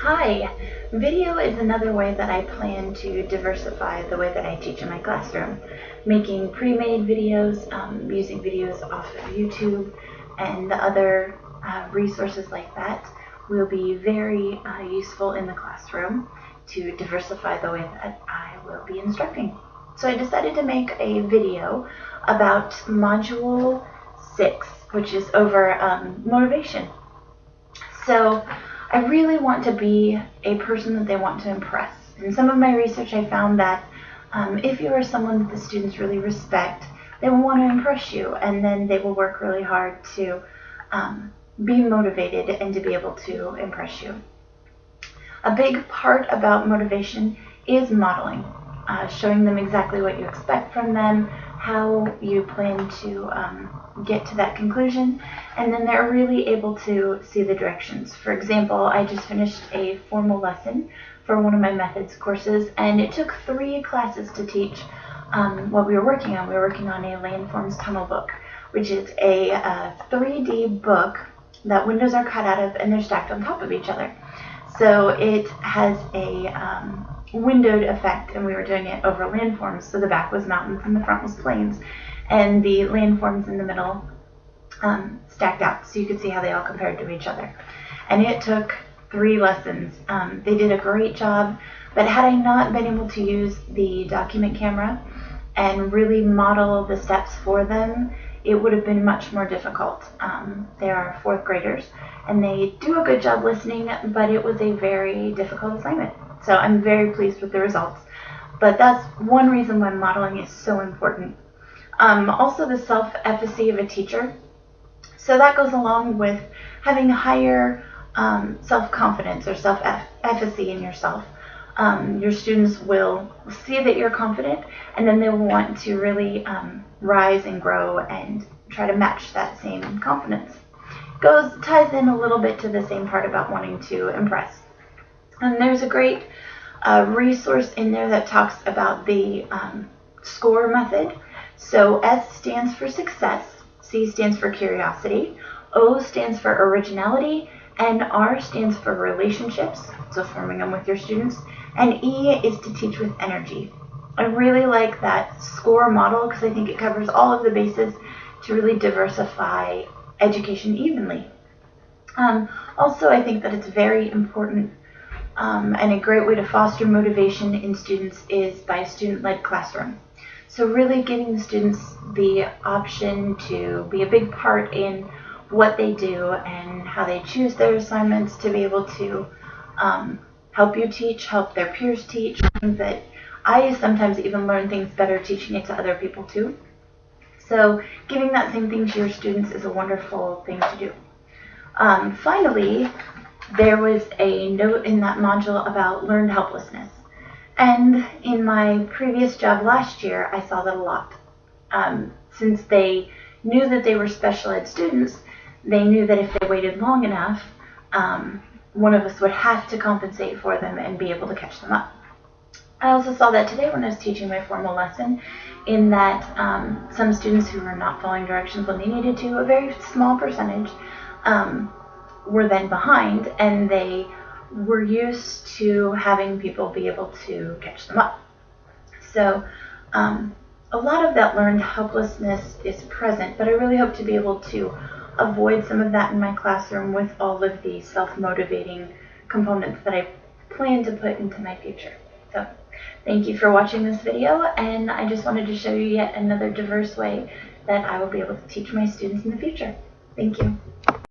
Hi! Video is another way that I plan to diversify the way that I teach in my classroom. Making pre-made videos, using videos off of YouTube and other resources like that will be very useful in the classroom to diversify the way that I will be instructing. So I decided to make a video about Module 6, which is over motivation. So I really want to be a person that they want to impress. In some of my research, I found that if you are someone that the students really respect, they will want to impress you, and then they will work really hard to be motivated and to be able to impress you. A big part about motivation is modeling, showing them exactly what you expect from them, how you plan to get to that conclusion, and then they're really able to see the directions. For example, I just finished a formal lesson for one of my methods courses, and it took 3 classes to teach what we were working on. We were working on a Landforms tunnel book, which is a 3D book that windows are cut out of and they're stacked on top of each other. So it has a windowed effect, and we were doing it over landforms. So the back was mountains and the front was plains, and the landforms in the middle stacked out so you could see how they all compared to each other. And it took 3 lessons. They did a great job, but had I not been able to use the document camera and really model the steps for them, it would have been much more difficult. They are 4th graders, and they do a good job listening, but it was a very difficult assignment. So I'm very pleased with the results. But that's one reason why modeling is so important. Also, the self-efficacy of a teacher. So that goes along with having higher self-confidence or self-efficacy in yourself. Your students will see that you're confident, and then they will want to really rise and grow and try to match that same confidence. Ties in a little bit to the same part about wanting to impress. And there's a great resource in there that talks about the SCORE method. So S stands for success, C stands for curiosity, O stands for originality, and R stands for relationships, so forming them with your students, and E is to teach with energy. I really like that SCORE model because I think it covers all of the bases to really diversify education evenly. Also, I think that it's very important and a great way to foster motivation in students is by a student-led classroom. So really giving the students the option to be a big part in what they do and how they choose their assignments, to be able to help you teach, help their peers teach. I think that I sometimes even learn things better teaching it to other people too. So giving that same thing to your students is a wonderful thing to do. Finally, there was a note in that module about learned helplessness. And in my previous job last year, I saw that a lot. Since they knew that they were special ed students, they knew that if they waited long enough, one of us would have to compensate for them and be able to catch them up. I also saw that today when I was teaching my formal lesson, in that some students who were not following directions when they needed to, a very small percentage, were then behind, and they were used to having people be able to catch them up. So a lot of that learned helplessness is present, but I really hope to be able to avoid some of that in my classroom with all of the self-motivating components that I plan to put into my future. So thank you for watching this video, and I just wanted to show you yet another diverse way that I will be able to teach my students in the future. Thank you.